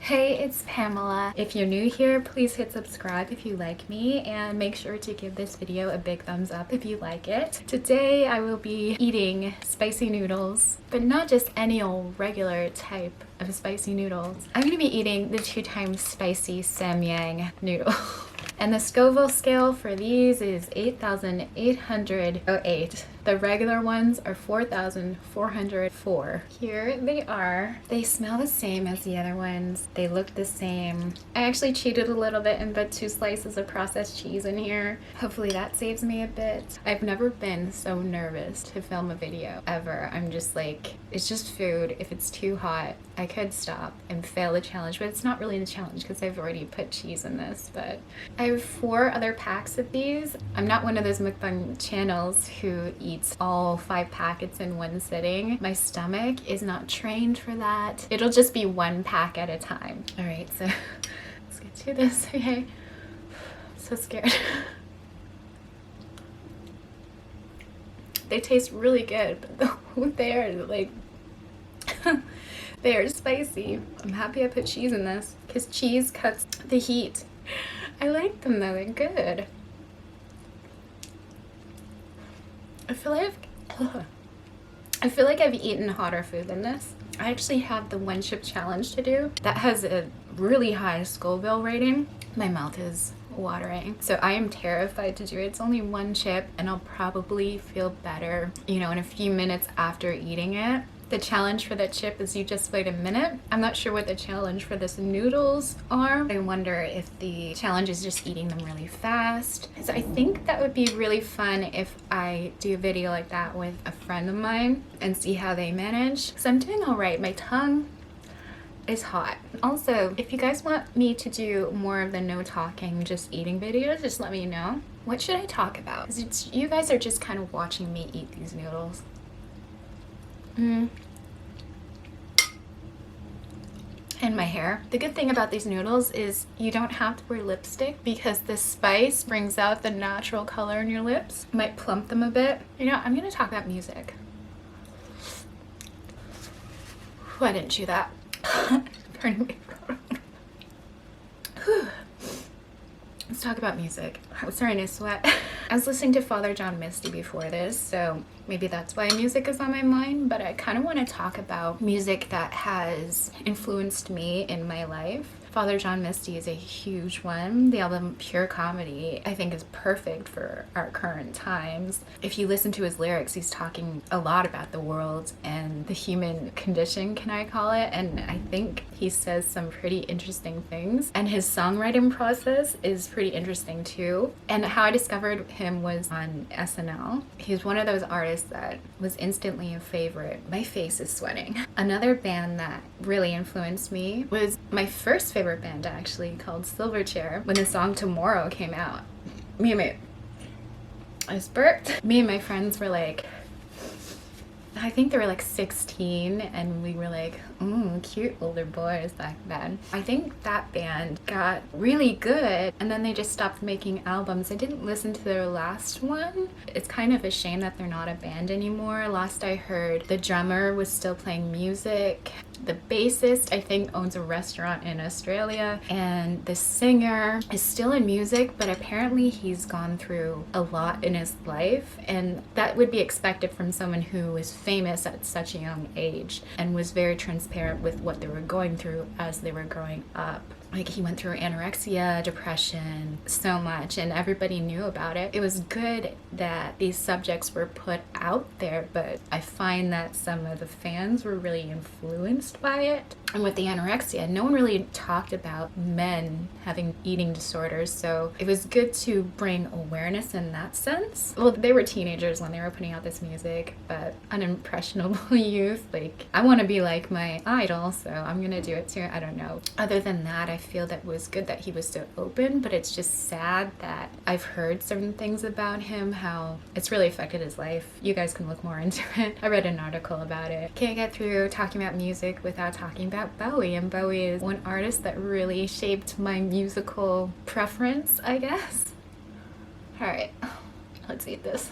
Hey, it's Pamela. If you're new here, please hit subscribe if you like me, and make sure to give this video a big thumbs up if you like it. Today I will be eating spicy noodles, but not just any old regular type of spicy noodles. I'm gonna be eating the 2 times spicy Samyang noodle. And the Scoville scale for these is 8,808. The regular ones are 4,404. Here they are. They smell the same as the other ones. They look the same. I actually cheated a little bit and put 2 slices of processed cheese in here. Hopefully that saves me a bit. I've never been so nervous to film a video ever. I'm just like, it's just food. If it's too hot, I could stop and fail the challenge, but it's not really the challenge because I've already put cheese in this. But I have 4 other packs of these. I'm not one of those mukbang channels who eats all 5 packets in one sitting. My stomach is not trained for that. It'll just be 1 pack at a time. All right, so let's get to this. Okay, I'm so scared. They taste really good, but they are like they are spicy. I'm happy I put cheese in this because cheese cuts the heat. I like them though, they're good. I feel like I've eaten hotter food than this. I actually have the 1 chip challenge to do that has a really high Scoville rating. My mouth is watering, so I am terrified to do it. It's only 1 chip and I'll probably feel better, you know, in a few minutes after eating it. The challenge for that chip is you just wait a minute. I'm not sure what the challenge for this noodles are. I wonder if the challenge is just eating them really fast. So I think that would be really fun if I do a video like that with a friend of mine and see how they manage. So I'm doing all right. My tongue is hot. Also, if you guys want me to do more of the no talking, just eating videos, just let me know. What should I talk about? 'Cause you guys are just kind of watching me eat these noodles. And my hair. The good thing about these noodles is you don't have to wear lipstick because the spice brings out the natural color in your lips. Might plump them a bit. You know, I'm gonna talk about music. I didn't chew that. Pardon me. Let's talk about music. I'm starting to sweat. I was listening to Father John Misty before this, so maybe that's why music is on my mind, but I kind of want to talk about music that has influenced me in my life. Father John Misty is a huge one. The album Pure Comedy, I think, is perfect for our current times. If you listen to his lyrics, he's talking a lot about the world and the human condition, can I call it? And I think he says some pretty interesting things. And his songwriting process is pretty interesting too. And how I discovered him was on SNL. He's one of those artists that was instantly a favorite. My face is sweating. Another band that really influenced me was my first favorite band, actually, called Silverchair. When the song Tomorrow came out, I just burped. Me and my friends were like, I think they were like 16, and we were like, cute older boys back then. I think that band got really good, and then they just stopped making albums. I didn't listen to their last one. It's kind of a shame that they're not a band anymore. Last I heard, the drummer was still playing music. The bassist, I think, owns a restaurant in Australia, and the singer is still in music, but apparently he's gone through a lot in his life, and that would be expected from someone who was famous at such a young age and was very transparent with what they were going through as they were growing up. Like, he went through anorexia, depression, so much, and everybody knew about it. It was good that these subjects were put out there, but I find that some of the fans were really influenced by it. And with the anorexia, no one really talked about men having eating disorders, so it was good to bring awareness in that sense. Well, they were teenagers when they were putting out this music, but unimpressionable youth, like, I want to be like my idol, so I'm gonna do it too. I don't know. Other than that, I feel that it was good that he was so open, but it's just sad that I've heard certain things about him, how it's really affected his life. You guys can look more into it. I read an article about it. Can't get through talking about music without talking about Bowie, and Bowie is one artist that really shaped my musical preference, I guess. All right, let's eat this.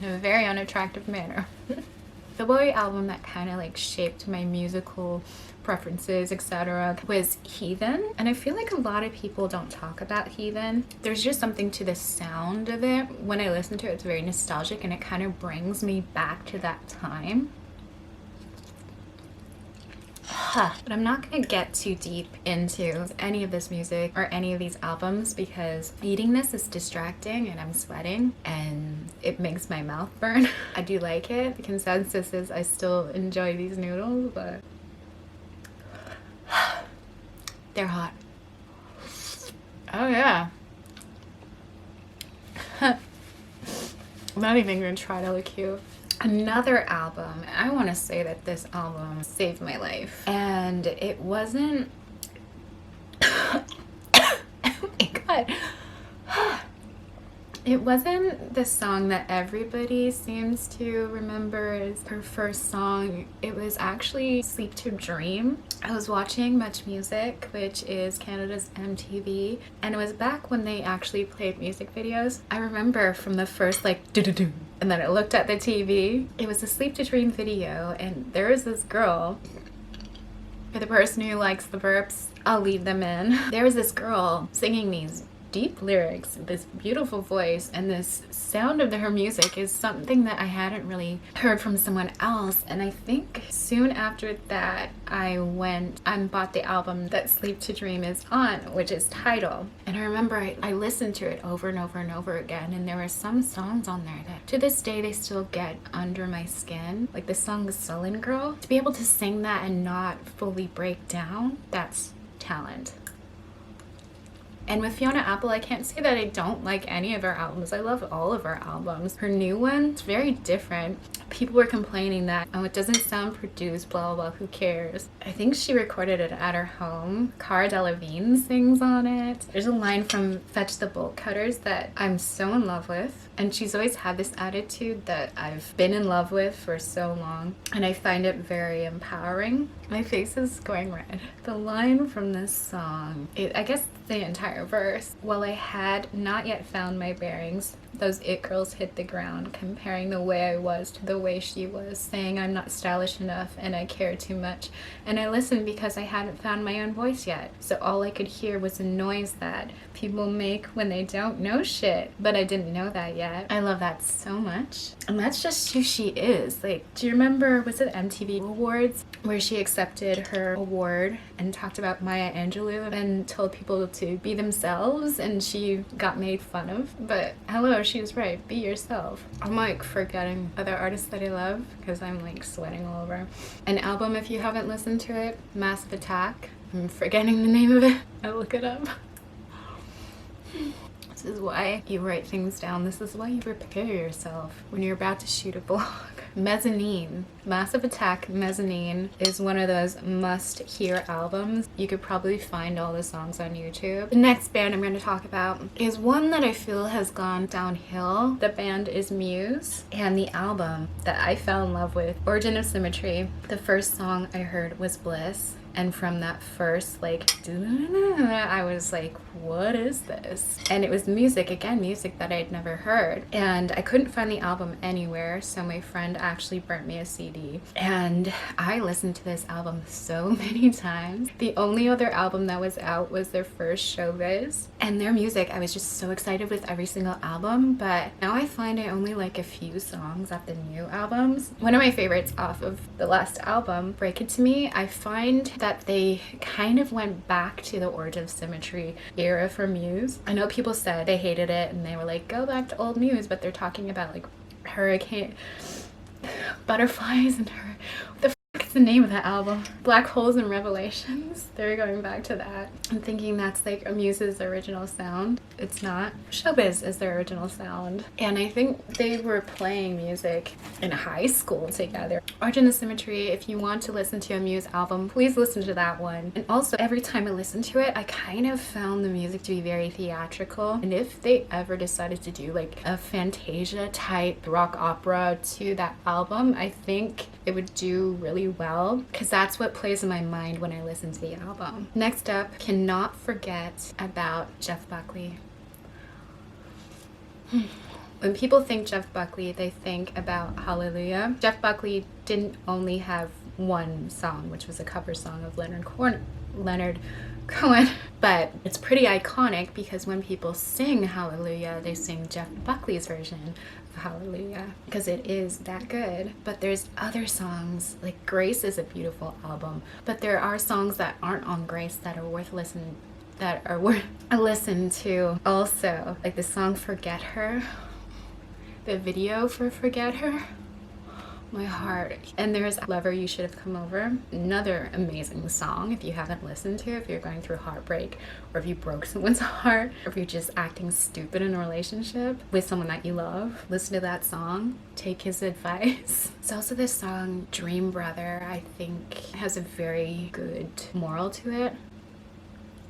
In a very unattractive manner. The boy album that kind of like shaped my musical preferences, etc., was Heathen. And I feel like a lot of people don't talk about Heathen. There's just something to the sound of it. When I listen to it, it's very nostalgic and it kind of brings me back to that time. But I'm not gonna get too deep into any of this music or any of these albums because eating this is distracting and I'm sweating and it makes my mouth burn. I do like it. The consensus is I still enjoy these noodles, but they're hot. Oh yeah. I'm not even gonna try to look cute. Another album, I want to say that this album saved my life, and it wasn't oh my god, it wasn't the song that everybody seems to remember as her first song. It was actually Sleep to Dream. I was watching Much Music, which is Canada's MTV, and it was back when they actually played music videos. I remember from the first like do-do-do, and then I looked at the TV. It was a Sleep to Dream video, and there was this girl. For the person who likes the burps, I'll leave them in. There was this girl singing these deep lyrics, this beautiful voice, and this sound of her music is something that I hadn't really heard from someone else. And I think soon after that I went and bought the album that Sleep to Dream is on, which is Tidal. And I remember I listened to it over and over and over again, and there were some songs on there that to this day they still get under my skin, like the song The Sullen Girl. To be able to sing that and not fully break down, that's talent. And with Fiona Apple, I can't say that I don't like any of her albums. I love all of her albums. Her new one is very different. People were complaining that, oh, it doesn't sound produced, blah, blah, blah, who cares? I think she recorded it at her home. Cara Delevingne sings on it. There's a line from Fetch the Bolt Cutters that I'm so in love with. And she's always had this attitude that I've been in love with for so long. And I find it very empowering. My face is going red. The line from this song, I guess the entire verse. Well, I had not yet found my bearings. Those it girls hit the ground, comparing the way I was to the way she was, saying I'm not stylish enough and I care too much. And I listened because I hadn't found my own voice yet. So all I could hear was a noise that people make when they don't know shit. But I didn't know that yet. I love that so much. And that's just who she is. Like, do you remember, was it MTV Awards, where she accepted her award and talked about Maya Angelou and told people to be themselves, and she got made fun of? But hello, she was right. Be yourself. I'm like forgetting other artists that I love because I'm like sweating all over. An album, if you haven't listened to it, Massive Attack. I'm forgetting the name of it. I'll look it up. This is why you write things down. This is why you prepare yourself when you're about to shoot a vlog. Mezzanine. Massive Attack Mezzanine is one of those must-hear albums. You could probably find all the songs on YouTube. The next band I'm going to talk about is one that I feel has gone downhill. The band is Muse, and the album that I fell in love with, Origin of Symmetry. The first song I heard was Bliss. And from that first, like, I was like, what is this? And it was music that I'd never heard. And I couldn't find the album anywhere, so my friend actually burnt me a CD. And I listened to this album so many times. The only other album that was out was their first Showbiz. And their music, I was just so excited with every single album, but now I find I only like a few songs off the new albums. One of my favorites off of the last album, Break It To Me, I find that they kind of went back to the Origin of Symmetry era for Muse. I know people said they hated it and they were like, go back to old Muse, but they're talking about like hurricane butterflies and what the fuck is the name of that album? Black Holes and Revelations. They're going back to that. I'm thinking that's like Muse's original sound. It's not. Showbiz is their original sound. And I think they were playing music in high school together. Origin of Symmetry, if you want to listen to a Muse album, please listen to that one. And also, every time I listened to it, I kind of found the music to be very theatrical. And if they ever decided to do like a Fantasia type rock opera to that album, I think it would do really well, because that's what plays in my mind when I listen to the album. Next up, cannot forget about Jeff Buckley. When people think Jeff Buckley, they think about Hallelujah. Jeff Buckley didn't only have one song, which was a cover song of Leonard Cohen, but it's pretty iconic because when people sing Hallelujah, they sing Jeff Buckley's version of Hallelujah because it is that good. But there's other songs, like Grace is a beautiful album, but there are songs that aren't on Grace that are worth a listen to also, like the song Forget Her, the video for Forget Her, my heart. And there's Lover You Should Have Come Over, another amazing song if you haven't listened to, if you're going through heartbreak, or if you broke someone's heart, or if you're just acting stupid in a relationship with someone that you love, listen to that song, take his advice. It's also this song Dream Brother, I think has a very good moral to it.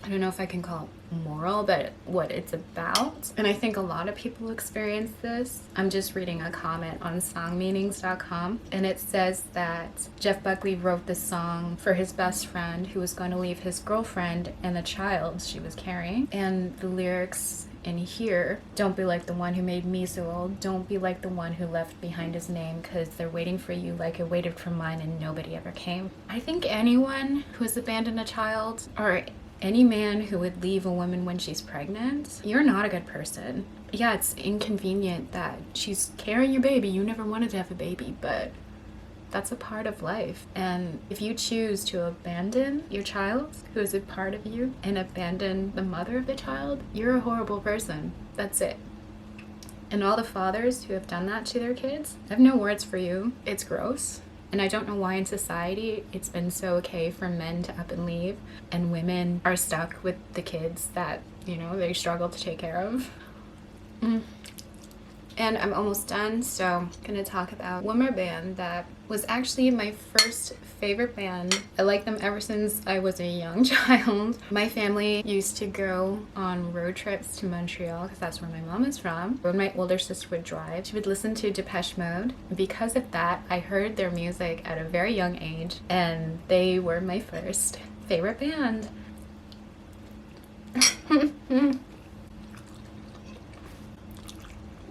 I don't know if I can call it moral, but what it's about. And I think a lot of people experience this. I'm just reading a comment on songmeanings.com, and it says that Jeff Buckley wrote the song for his best friend who was going to leave his girlfriend and the child she was carrying. And the lyrics in here, don't be like the one who made me so old, don't be like the one who left behind his name, because they're waiting for you like I waited for mine and nobody ever came. I think anyone who has abandoned a child, or any man who would leave a woman when she's pregnant, you're not a good person. Yeah, it's inconvenient that she's carrying your baby. You never wanted to have a baby, but that's a part of life. And if you choose to abandon your child, who is a part of you, and abandon the mother of the child, you're a horrible person. That's it. And all the fathers who have done that to their kids, I have no words for you. It's gross. And I don't know why in society it's been so okay for men to up and leave, and women are stuck with the kids that, you know, they struggle to take care of. And I'm almost done, so I'm gonna talk about one more band that was actually my first favorite band. I liked them ever since I was a young child. My family used to go on road trips to Montreal because that's where my mom is from. When my older sister would drive, she would listen to Depeche Mode. Because of that, I heard their music at a very young age, and they were my first favorite band.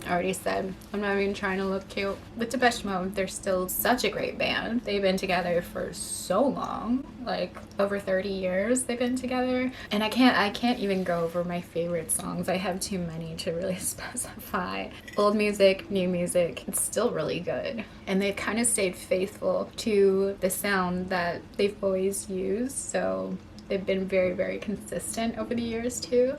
Already said, I'm not even trying to look cute. With Depeche Mode, they're still such a great band. They've been together for so long, like over 30 years they've been together. And I can't even go over my favorite songs. I have too many to really specify. Old music, new music, it's still really good. And they've kind of stayed faithful to the sound that they've always used. So they've been very, very consistent over the years too.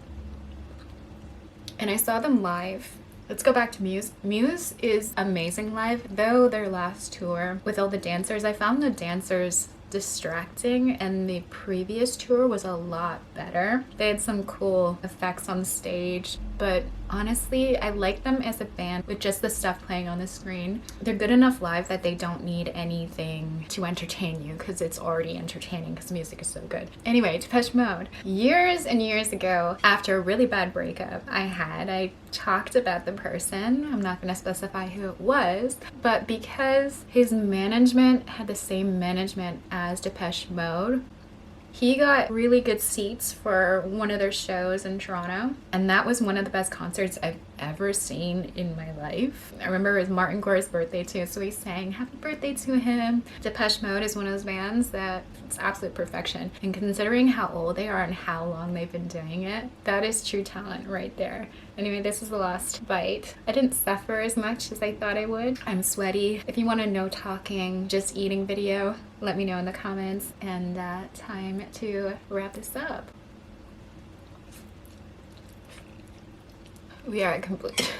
And I saw them live. Let's go back to Muse. Muse is amazing live, though their last tour with all the dancers, I found the dancers distracting, and the previous tour was a lot better. They had some cool effects on stage, but honestly, I like them as a band with just the stuff playing on the screen. They're good enough live that they don't need anything to entertain you because it's already entertaining because music is so good. Anyway, Depeche Mode. Years and years ago, after a really bad breakup I talked about the person. I'm not going to specify who it was, but because his management had the same management as Depeche Mode, he got really good seats for one of their shows in Toronto, and that was one of the best concerts I've ever seen in my life. I remember it was Martin Gore's birthday too, so he sang happy birthday to him. Depeche Mode is one of those bands that it's absolute perfection, and considering how old they are and how long they've been doing it, that is true talent right there. Anyway, this is the last bite. I didn't suffer as much as I thought I would. I'm sweaty. If you want a no talking, just eating video, let me know in the comments. And time to wrap this up. We are complete.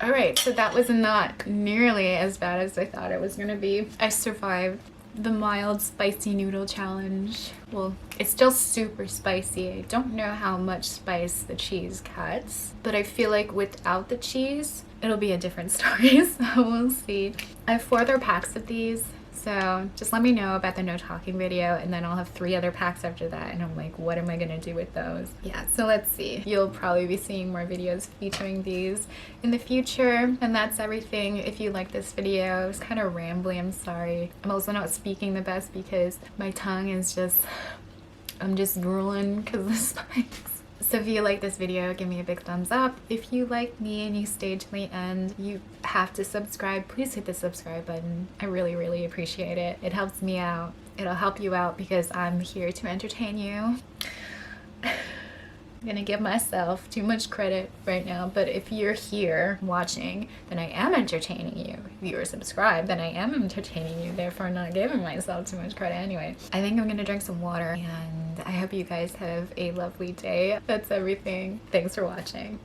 Alright, so that was not nearly as bad as I thought it was gonna be. I survived the mild spicy noodle challenge. Well, it's still super spicy. I don't know how much spice the cheese cuts, but I feel like without the cheese, it'll be a different story, so we'll see. I have 4 other packs of these, so just let me know about the no talking video, and then I'll have 3 other packs after that, and I'm like, what am I gonna do with those? Yeah, so let's see. You'll probably be seeing more videos featuring these in the future, and that's everything. If you like this video, it was kind of rambly, I'm sorry. I'm also not speaking the best because my tongue is just, I'm just drooling because of the spikes. So if you like this video, give me a big thumbs up. If you like me and you stayed till the end, you have to subscribe. Please hit the subscribe button. I really, really appreciate it. It helps me out. It'll help you out because I'm here to entertain you. I'm gonna give myself too much credit right now, but if you're here watching, then I am entertaining you. If you are subscribed, then I am entertaining you, therefore not giving myself too much credit anyway. I think I'm gonna drink some water, and I hope you guys have a lovely day. That's everything. Thanks for watching.